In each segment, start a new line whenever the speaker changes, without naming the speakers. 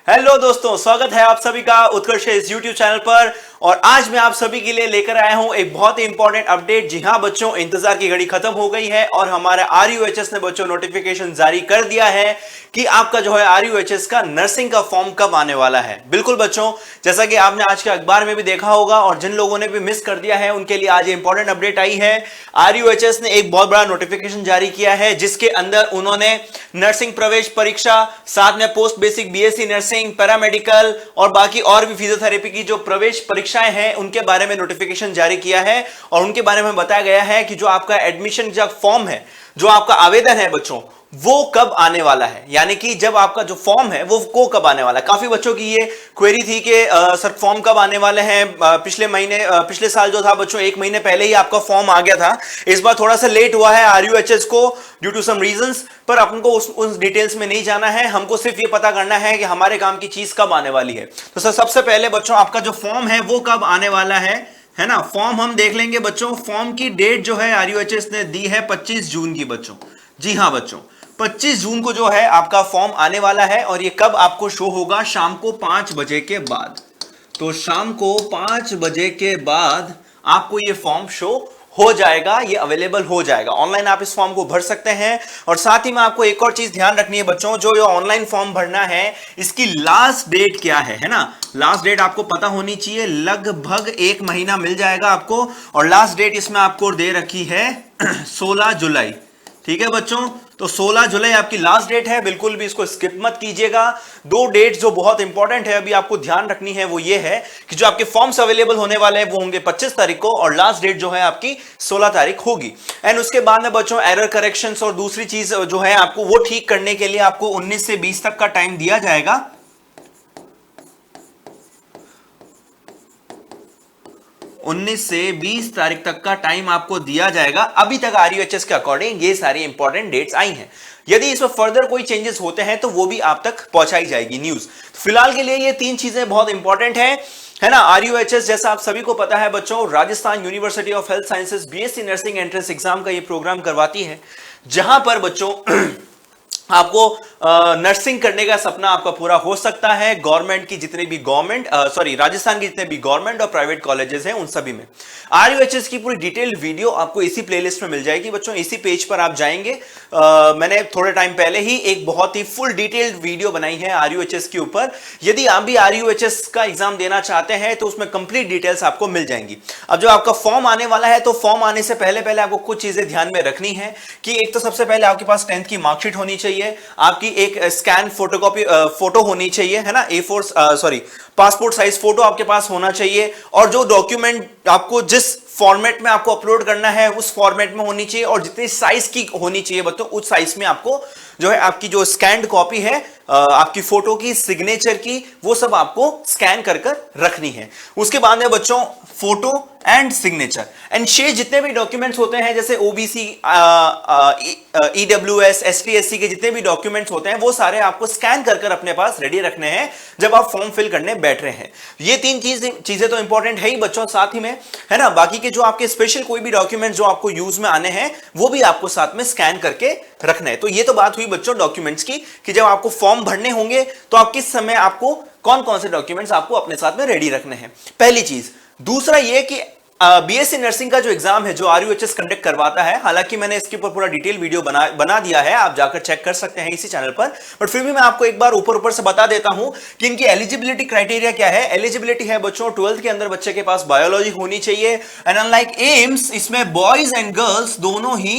Hello दोस्तों, स्वागत है आप सभी का उत्कर्ष इस YouTube चैनल पर। और आज मैं आप सभी के लिए लेकर आया हूं एक बहुत ही इंपॉर्टेंट अपडेट। जी हां बच्चों, इंतजार की घड़ी खत्म हो गई है और हमारे RUHS ने बच्चों नोटिफिकेशन जारी कर दिया है कि आपका जो है RUHS का नर्सिंग का फॉर्म कब आने वाला है। बिल्कुल बच्चों, जैसा कि आपने आज के अखबार में भी देखा होगा और जिन लोगों ने भी मिस कर दिया है उनके लिए आज इंपॉर्टेंट अपडेट आई है। RUHS ने एक बहुत बड़ा नोटिफिकेशन जारी किया है जिसके अंदर उन्होंने नर्सिंग प्रवेश परीक्षा, साथ में post basic BSc nursing, paramedical और बाकी और भी फिजियोथेरेपी की जो प्रवेश परीक्षाएं हैं उनके बारे में नोटिफिकेशन जारी किया है। और उनके बारे में बताया गया है कि जो आपका एडमिशन का फॉर्म है, जो आपका आवेदन है बच्चों, वो कब आने वाला है। यानी कि जब आपका जो फॉर्म है वो कब आने वाला है। काफी बच्चों की ये क्वेरी थी कि सर फॉर्म कब आने वाले हैं। पिछले साल जो था बच्चों 1 महीने पहले ही आपका फॉर्म आ गया था। इस बार थोड़ा सा लेट हुआ है RUHS को ड्यू टू सम रीजंस, पर अपन को उस डिटेल्स में नहीं जाना है। हमको सिर्फ ये पता करना है कि हमारे काम की चीज कब आने वाली है। तो सर सबसे पहले बच्चों आपका जो फॉर्म है वो कब आने वाला है ना। फॉर्म हम देख लेंगे बच्चों। फॉर्म की डेट जो है RUHS ने दी है 25 जून की बच्चों। जी हाँ बच्चों, 25 जून को जो है आपका फॉर्म आने वाला है। और ये कब आपको शो होगा? शाम को 5 बजे के बाद। तो शाम को 5 बजे के बाद आपको ये फॉर्म शो हो जाएगा, ये अवेलेबल हो जाएगा। ऑनलाइन आप इस फॉर्म को भर सकते हैं। और साथ ही में आपको एक और चीज ध्यान रखनी है बच्चों, जो ये ऑनलाइन फॉर्म भरना है इसकी लास्ट डेट क्या है ना। लास्ट डेट आपको पता होनी चाहिए। लगभग 1 महीना मिल जाएगा आपको। और लास्ट डेट इसमें आपको दे रखी है 16 जुलाई। ठीक है बच्चों, तो 16 जुलाई आपकी लास्ट डेट है। बिल्कुल भी इसको स्किप मत कीजिएगा। 2 डेट जो बहुत इंपॉर्टेंट है अभी आपको ध्यान रखनी है वो ये है कि जो आपके फॉर्म्स अवेलेबल होने वाले हैं वो होंगे 25 तारीख को और लास्ट डेट जो है आपकी 16 तारीख होगी। एंड उसके बाद में बच्चों एरर करेक्शंस और दूसरी चीज जो है आपको वो ठीक करने के लिए आपको 19 से 20 तक का टाइम दिया जाएगा। 19 से 20 तारीख तक का टाइम आपको दिया जाएगा। अभी तक RUHS के अकॉर्डिंग ये सारी इंपॉर्टेंट डेट्स आई हैं। यदि इसमें फर्दर कोई चेंजेस होते हैं तो वो भी आप तक पहुंचाई जाएगी न्यूज। फिलहाल के लिए ये 3 चीजें बहुत इंपॉर्टेंट है ना। RUHS जैसा आप सभी को पता है बच्चों, Rajasthan university of health sciences BSc nursing entrance exam का ये प्रोग्राम करवाती है, जहां पर बच्चों आपको नर्सिंग करने का सपना आपका पूरा हो सकता है। गवर्नमेंट की जितने भी राजस्थान के जितने भी गवर्नमेंट और प्राइवेट कॉलेजेस हैं उन सभी में RUHS की पूरी डिटेल्ड वीडियो आपको इसी प्लेलिस्ट में मिल जाएगी बच्चों। इसी पेज पर आप जाएंगे। मैंने थोड़े टाइम पहले ही एक बहुत ही फुल डिटेल्ड वीडियो बनाई है RUHS के ऊपर। यदि आप भी RUHS का एग्जाम देना चाहते हैं तो उसमें कंप्लीट डिटेल्स आपको मिल जाएंगी। अब जो आपका फॉर्म आने वाला है, तो फॉर्म आने से पहले आपको कुछ चीजें ध्यान में रखनी है कि एक तो सबसे पहले आपके पास 10th की मार्कशीट होनी चाहिए, आपकी एक स्कैन फोटोकॉपी फोटो होनी चाहिए, है ना। पासपोर्ट साइज फोटो आपके पास होना चाहिए। और जो डॉक्यूमेंट आपको जिस फॉर्मेट में आपको अपलोड करना है उस फॉर्मेट में होनी चाहिए और जितनी साइज की होनी चाहिए बच्चों उस साइज में आपको जो है आपकी जो स्कैन्ड कॉपी है आपकी फोटो की, सिग्नेचर की, वो सब आपको स्कैन कर रखनी है। उसके बाद में बच्चों फोटो एंड सिग्नेचर एंड शेष जितने भी डॉक्यूमेंट्स होते हैं जैसे OBC, EWS, ST SC के जितने भी डॉक्यूमेंट्स होते हैं वो सारे आपको स्कैन कर अपने पास रेडी रखने हैं जब आप फॉर्म फिल करने बैठ रहे हैं। ये 3 चीजें तो इंपॉर्टेंट है ही बच्चों। साथ ही में है ना बाकी के जो आपके स्पेशल कोई भी डॉक्यूमेंट जो आपको यूज में आने हैं वो भी आपको साथ में स्कैन करके रखना है। तो ये तो बात हुई बच्चों डॉक्यूमेंट्स की कि जब आपको फॉर्म भरने होंगे तो आप किस समय आपको कौन कौन से डॉक्यूमेंट्स आपको अपने साथ में रेडी रखने हैं, पहली चीज। दूसरा ये कि BSc नर्सिंग का जो एग्जाम है जो RUHS कंडक्ट करवाता है, हालांकि मैंने इसके ऊपर पूरा डिटेल वीडियो बना दिया है, आप जाकर चेक कर सकते हैं इसी चैनल पर। बट फिर भी मैं आपको एक बार ऊपर से बता देता हूं कि इनकी एलिजिबिलिटी क्राइटेरिया क्या है। एलिजिबिलिटी है बच्चों 12th के अंदर बच्चे के पास बायोलॉजी होनी चाहिए। एंड अनलाइक एम्स इसमें बॉयज एंड गर्ल्स दोनों ही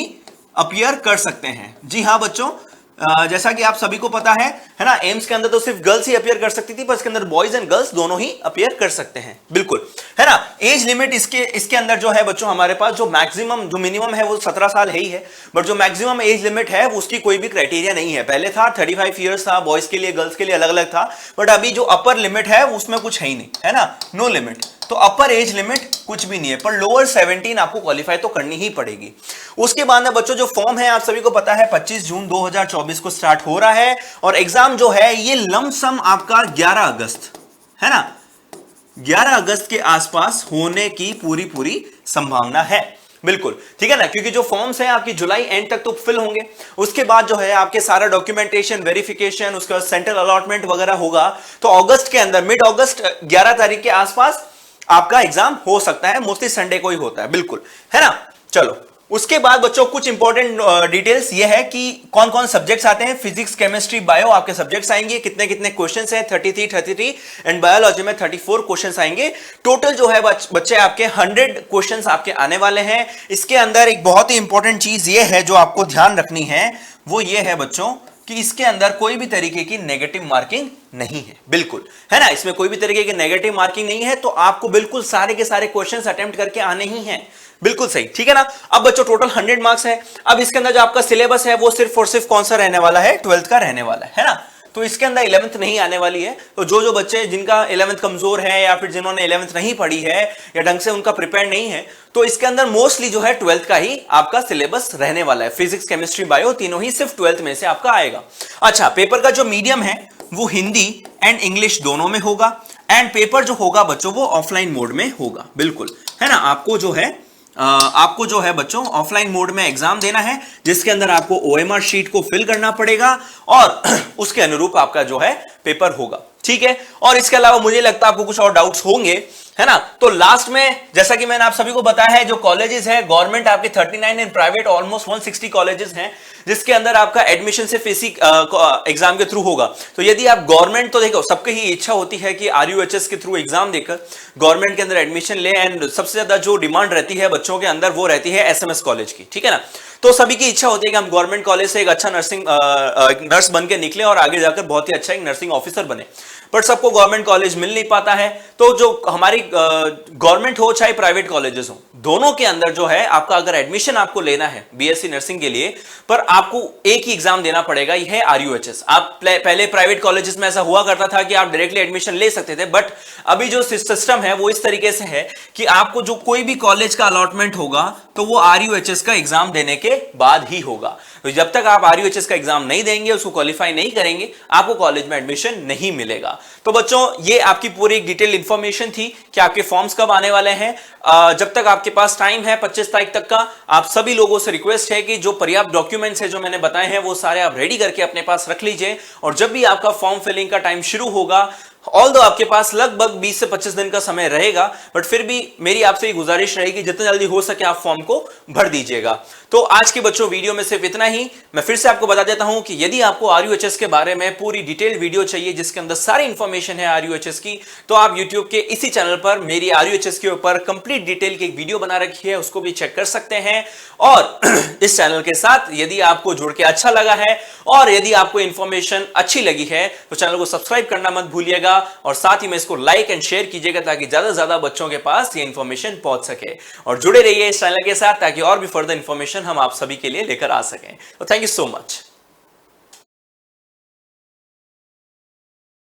अपीयर कर सकते हैं। जी हाँ बच्चों, जैसा कि आप सभी को पता है ना, एम्स के अंदर तो सिर्फ गर्ल्स ही अपीयर कर सकती थी, पर इसके अंदर बॉयज एंड गर्ल्स दोनों ही अपीयर कर सकते हैं। बिल्कुल है ना। एज लिमिट इसके अंदर जो है बच्चों हमारे पास जो मैक्सिमम जो मिनिमम है वो 17 साल है ही है। बट जो मैक्सिमम एज लिमिट है उसकी कोई भी क्राइटेरिया नहीं है। पहले था 35 ईयर्स था, बॉयज के लिए गर्ल्स के लिए अलग अलग था। बट अभी जो अपर लिमिट है उसमें कुछ है ही नहीं, है ना, नो लिमिट। तो अपर एज लिमिट कुछ भी नहीं है, पर लोअर 17 आपको क्वालिफाई तो करनी ही पड़ेगी। उसके बाद में बच्चों जो फॉर्म है आप सभी को पता है 25 जून 2024 को स्टार्ट हो रहा है और एग्जाम जो है ये लमसम आपका 11 अगस्त, है ना, 11 अगस्त के आसपास होने की पूरी संभावना है। बिल्कुल ठीक है ना, क्योंकि जो फॉर्म्स हैं आपकी जुलाई एंड तक तो फिल होंगे, उसके बाद जो है आपके सारा डॉक्यूमेंटेशन, वेरिफिकेशन, उसके बाद सेंट्रल अलॉटमेंट वगैरह होगा। तो अगस्त के अंदर, मिड अगस्त 11 तारीख के आसपास आपका एग्जाम हो सकता है, मोस्टली संडे को ही होता है, बिल्कुल है ना। चलो उसके बाद बच्चों कुछ इंपॉर्टेंट डिटेल्स ये है कि कौन कौन सब्जेक्ट्स आते हैं। फिजिक्स, केमिस्ट्री, बायो आपके सब्जेक्ट्स आएंगे। कितने कितने क्वेश्चंस हैं, 33 एंड बायोलॉजी में 34 क्वेश्चंस आएंगे। टोटल जो है बच्चे आपके 100 क्वेश्चंस आपके आने वाले हैं। इसके अंदर एक बहुत ही इंपॉर्टेंट चीज ये है जो आपको ध्यान रखनी है, वो ये है बच्चों कि इसके अंदर कोई भी तरीके की नेगेटिव मार्किंग नहीं है, बिल्कुल है ना। इसमें कोई भी तरीके की नेगेटिव मार्किंग नहीं है, तो आपको बिल्कुल सारे के सारे क्वेश्चंस अटेम्प्ट करके आने ही हैं, बिल्कुल सही, ठीक है ना। अब बच्चों टोटल 100 मार्क्स है। अब इसके अंदर जो आपका सिलेबस है वो सिर्फ और सिर्फ कौन सा रहने वाला है, 12th का रहने वाला है ना। तो इसके अंदर 11th नहीं आने वाली है। तो जो बच्चे जिनका 11th कमजोर है या फिर जिन्होंने 11th नहीं पढ़ी है या ढंग से उनका प्रिपेयर नहीं है, तो इसके अंदर मोस्टली जो है 12th का ही आपका सिलेबस रहने वाला है। फिजिक्स, केमिस्ट्री, बायो तीनों ही सिर्फ 12th में से आपका आएगा। अच्छा, पेपर का जो मीडियम है वो हिंदी एंड इंग्लिश दोनों में होगा। एंड पेपर जो होगा बच्चों वो ऑफलाइन मोड में होगा, बिल्कुल है ना। आपको जो है बच्चों ऑफलाइन मोड में एग्जाम देना है, जिसके अंदर आपको ओएमआर शीट को फिल करना पड़ेगा और उसके अनुरूप आपका जो है पेपर होगा, ठीक है। और इसके अलावा मुझे लगता है आपको कुछ और डाउट्स होंगे, है ना। तो लास्ट में जैसा कि मैंने आप सभी को बताया है, जो कॉलेजेस है गवर्नमेंट आपके 39 एंड प्राइवेट ऑलमोस्ट 160 कॉलेजेस हैं, जिसके अंदर आपका एडमिशन सिर्फ इसी एग्जाम के थ्रू होगा। तो यदि आप गवर्नमेंट, तो देखो सबकी ही इच्छा होती है कि आरयूएचएस के थ्रू एग्जाम देकर गवर्नमेंट के अंदर एडमिशन ले, एंड सबसे ज्यादा जो डिमांड रहती है बच्चों के अंदर वो रहती है एसएमएस कॉलेज की, ठीक है ना। तो सभी की इच्छा होती है कि हम गवर्नमेंट कॉलेज से एक अच्छा नर्स बन के निकले और आगे जाकर बहुत ही अच्छा एक नर्सिंग ऑफिसर बने, बट सबको गवर्नमेंट कॉलेज मिल नहीं पाता है। तो जो हमारी गवर्नमेंट हो चाहे प्राइवेट कॉलेजेस हो, दोनों के अंदर जो है आपका अगर एडमिशन आपको लेना है बीएससी नर्सिंग के लिए, पर आपको एक ही एग्जाम देना पड़ेगा, यह है आरयूएचएस। आप पहले प्राइवेट कॉलेजेस में ऐसा हुआ करता था कि आप डायरेक्टली एडमिशन ले सकते थे, बट अभी जो सिस्टम है वो इस तरीके से है कि आपको जो कोई भी कॉलेज का अलॉटमेंट होगा तो वो आरयूएचएस का एग्जाम देने के बाद ही होगा। तो जब तक आप आरयूएचएस का एग्जाम नहीं देंगे, उसको क्वालिफाई नहीं करेंगे, आपको कॉलेज में एडमिशन नहीं मिलेगा। तो बच्चों ये आपकी पूरी एक डिटेल इंफॉर्मेशन थी कि आपके फॉर्म्स कब आने वाले हैं। जब तक आपके पास टाइम है 25 तारीख तक का, आप सभी लोगों से रिक्वेस्ट है कि जो पर्याप्त डॉक्यूमेंट्स है जो मैंने बताए हैं वो सारे आप रेडी करके अपने पास रख लीजिए। और जब भी आपका फॉर्म फिलिंग का टाइम शुरू होगा, ऑल्दो आपके पास लगभग 20 से 25 दिन का समय रहेगा, बट फिर भी मेरी आपसे ये गुजारिश रहेगी जितना जल्दी हो सके आप फॉर्म को भर दीजिएगा। तो आज के बच्चों वीडियो में सिर्फ इतना ही। मैं फिर से आपको बता देता हूं कि यदि आपको आरयूएचएस के बारे में पूरी डिटेल वीडियो चाहिए जिसके अंदर सारी इंफॉर्मेशन है आरयूएचएस की, तो आप यूट्यूब के इसी चैनल पर मेरी आरयूएचएस के ऊपर कंप्लीट डिटेल की एक वीडियो बना रखी है, उसको भी चेक कर सकते हैं। और इस चैनल के साथ यदि आपको जुड़ के अच्छा लगा है और यदि आपको इंफॉर्मेशन अच्छी लगी है तो चैनल को सब्सक्राइब करना मत भूलिएगा, और साथ ही में इसको लाइक एंड शेयर कीजिएगा ताकि ज्यादा से ज्यादा बच्चों के पास ये इंफॉर्मेशन पहुंच सके। और जुड़े रहिए इस चैनल के साथ ताकि और भी फर्दर इंफॉर्मेशन हम आप सभी के लिए लेकर आ सकें। तो थैंक यू सो मच।